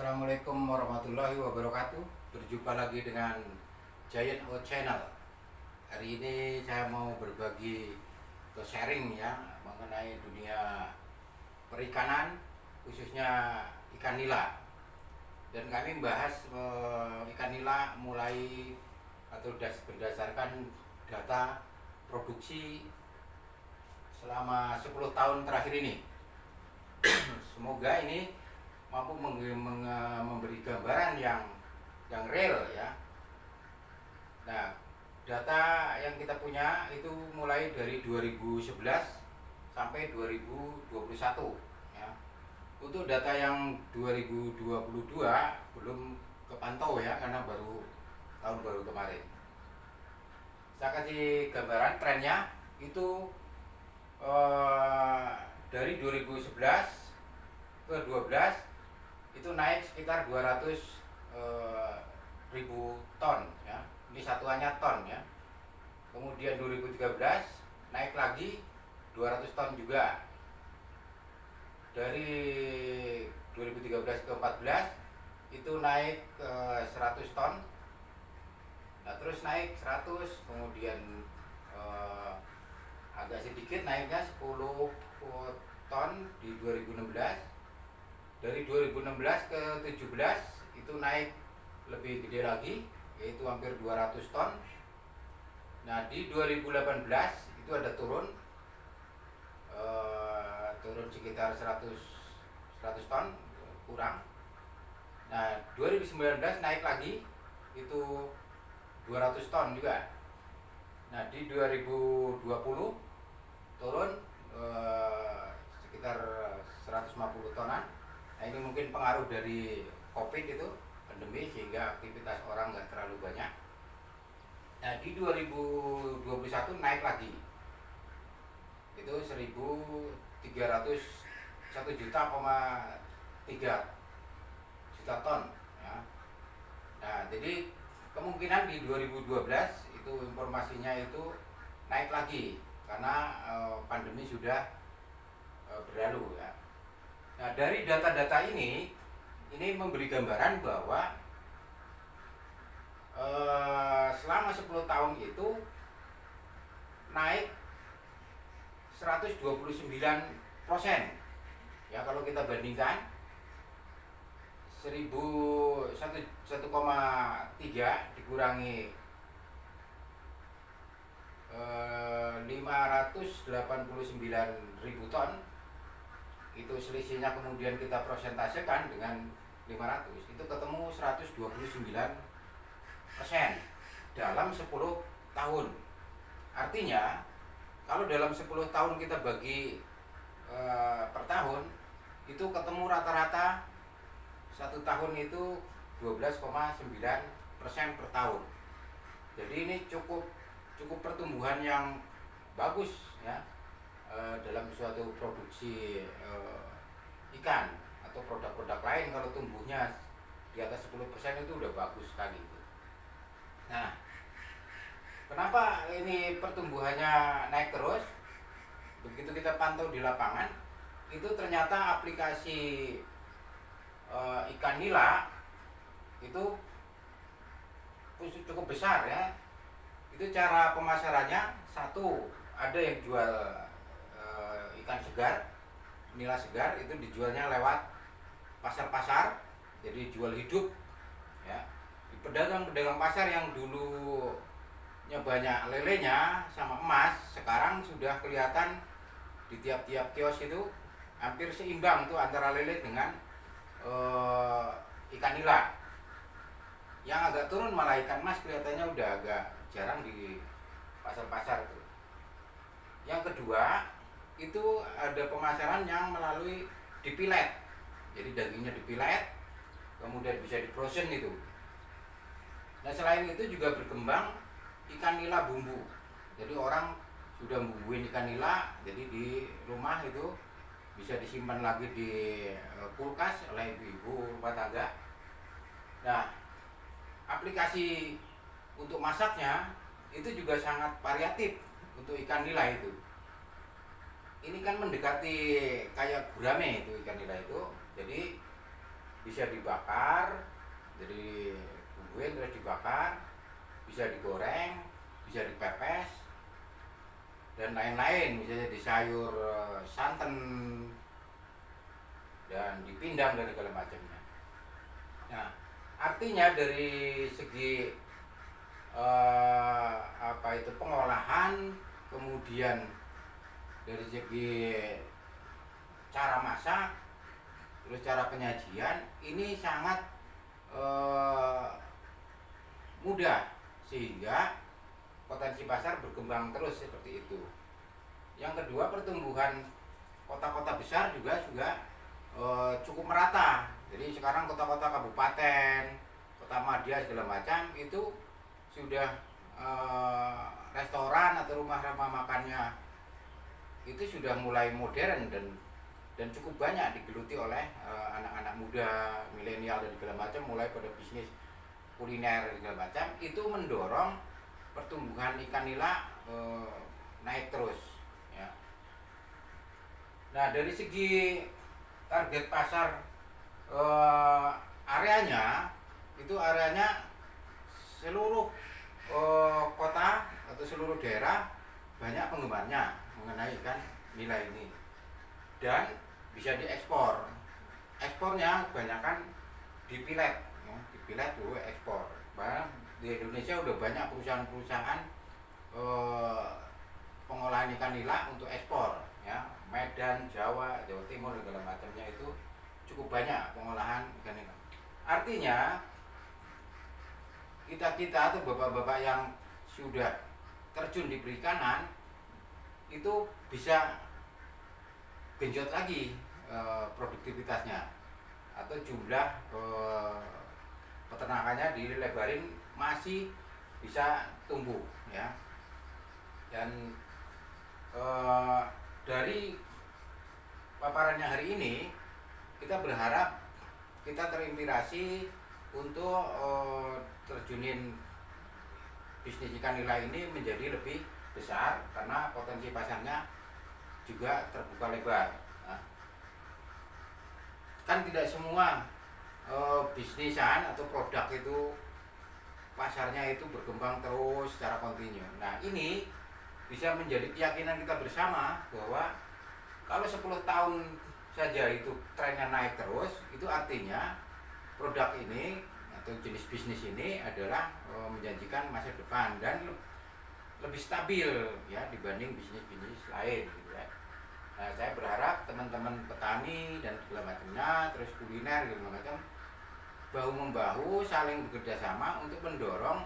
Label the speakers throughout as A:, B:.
A: Assalamualaikum warahmatullahi wabarakatuh. Berjumpa lagi dengan Giant O Channel. Hari ini saya mau berbagi atau sharing ya mengenai dunia perikanan, khususnya ikan nila. Dan kami membahas ikan nila mulai atau berdasarkan data produksi selama 10 tahun terakhir ini. Semoga ini mampu memberi gambaran yang real ya. Nah, data yang kita punya itu mulai dari 2011 sampai 2021 ya. Untuk data yang 2022 belum kepantau ya karena tahun baru kemarin. Saya kasih gambaran trennya itu dari 2011 ke 12 itu naik sekitar 200.000 ton ya. Ini satuannya ton ya. Kemudian 2013 naik lagi 200 ton juga. Dari 2013 ke 14 itu naik ke 100 ton. Nah, terus naik 100, kemudian agak sedikit naiknya 10 ton di 2016. Dari 2016 ke 17 itu naik lebih gede lagi, yaitu hampir 200 ton. Nah, di 2018 itu ada turun sekitar 100 ton kurang. Nah, 2019 naik lagi itu 200 ton juga. Nah, di 2020 turun sekitar 150 tonan. Nah, ini mungkin pengaruh dari COVID itu, pandemi, sehingga aktivitas orang nggak terlalu banyak. Nah, di 2021 naik lagi. Itu 1,3 juta ton ya. Nah, jadi kemungkinan di 2012 itu informasinya itu naik lagi karena pandemi sudah berlalu ya. Nah, dari data-data ini memberi gambaran bahwa selama 10 tahun itu naik 129% ya. Kalau kita bandingkan 1,3 dikurangi 589.000 ton, itu selisihnya kemudian kita prosentasekan dengan 500, itu ketemu 129% dalam 10 tahun. Artinya kalau dalam 10 tahun kita bagi per tahun, itu ketemu rata-rata satu tahun itu 12,9% per tahun. Jadi ini cukup pertumbuhan yang bagus ya dalam suatu produksi ikan atau produk-produk lain. Kalau tumbuhnya di atas 10% itu udah bagus sekali. Nah, kenapa ini pertumbuhannya naik terus? Begitu kita pantau di lapangan, itu ternyata aplikasi ikan nila itu cukup besar ya. Itu cara pemasarannya, satu, ada yang jual ikan segar, nila segar, itu dijualnya lewat pasar-pasar, jadi jual hidup ya. Pedagang-pedagang pasar yang dulunya banyak lelenya sama emas, sekarang sudah kelihatan di tiap-tiap kios itu hampir seimbang tuh antara lele dengan ikan nila. Yang agak turun malah ikan mas, kelihatannya udah agak jarang di pasar-pasar itu. Yang kedua, itu ada pemasaran yang melalui dipilet. Jadi dagingnya dipilet, kemudian bisa di-frozen itu. Nah, selain itu juga berkembang ikan nila bumbu. Jadi orang sudah bumbuin ikan nila, jadi di rumah itu bisa disimpan lagi di kulkas oleh ibu-ibu rumah tangga. Nah, aplikasi untuk masaknya itu juga sangat variatif untuk ikan nila itu. Ini kan mendekati kayak gurame itu ikan nila itu. Jadi bisa dibakar, jadi bumbuin terus dibakar, bisa digoreng, bisa dipepes dan lain-lain, misalnya di sayur santan dan dipindang dan segala macamnya. Nah, artinya dari segi pengolahan, kemudian dari segi cara masak, terus cara penyajian ini sangat mudah, sehingga potensi pasar berkembang terus seperti itu. Yang kedua, pertumbuhan kota-kota besar juga cukup merata. Jadi sekarang kota-kota kabupaten, kota madya segala macam itu sudah restoran atau rumah-rumah makannya itu sudah mulai modern dan cukup banyak digeluti oleh anak-anak muda, milenial dan segala macam, mulai pada bisnis kuliner dan segala macam. Itu mendorong pertumbuhan ikan nila naik terus ya. Nah, dari segi target pasar areanya seluruh kota atau seluruh daerah banyak penggemarnya mengenai ikan nila ini, dan bisa diekspor. Ekspornya kebanyakan dipilet ya, dipilet dulu ekspor. Bahkan di Indonesia udah banyak perusahaan-perusahaan pengolahan ikan nila untuk ekspor ya. Medan, Jawa Timur dan segala macamnya itu cukup banyak pengolahan ikan nila. Artinya kita atau bapak-bapak yang sudah terjun di perikanan itu bisa genjot lagi produktivitasnya, atau jumlah peternakannya dilebarin, masih bisa tumbuh ya. Dan dari paparannya hari ini kita berharap kita terinspirasi untuk terjunin bisnis ikan nila ini menjadi lebih besar, karena potensi pasarnya juga terbuka lebar. Nah, kan tidak semua bisnisan atau produk itu pasarnya itu berkembang terus secara kontinu. Nah, ini bisa menjadi keyakinan kita bersama bahwa kalau 10 tahun saja itu trennya naik terus, itu artinya produk ini atau jenis bisnis ini adalah menjanjikan masa depan dan lebih stabil ya dibanding bisnis-bisnis lain gitu ya. Nah, saya berharap teman-teman petani dan segala macamnya, terus kuliner gitu macam, bahu membahu saling bekerja sama untuk mendorong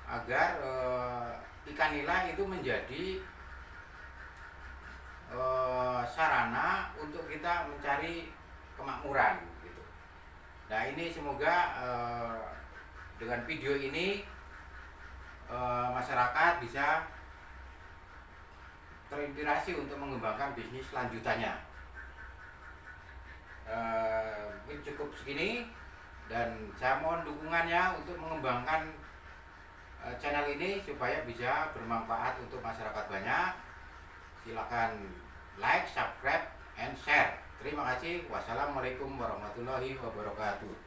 A: agar ikan nila itu menjadi sarana untuk kita mencari kemakmuran gitu. Nah, ini semoga dengan video ini masyarakat bisa terinspirasi untuk mengembangkan bisnis lanjutannya. Mungkin cukup segini, dan saya mohon dukungannya untuk mengembangkan channel ini supaya bisa bermanfaat untuk masyarakat banyak. Silakan like, subscribe, and share. Terima kasih. Wassalamualaikum warahmatullahi wabarakatuh.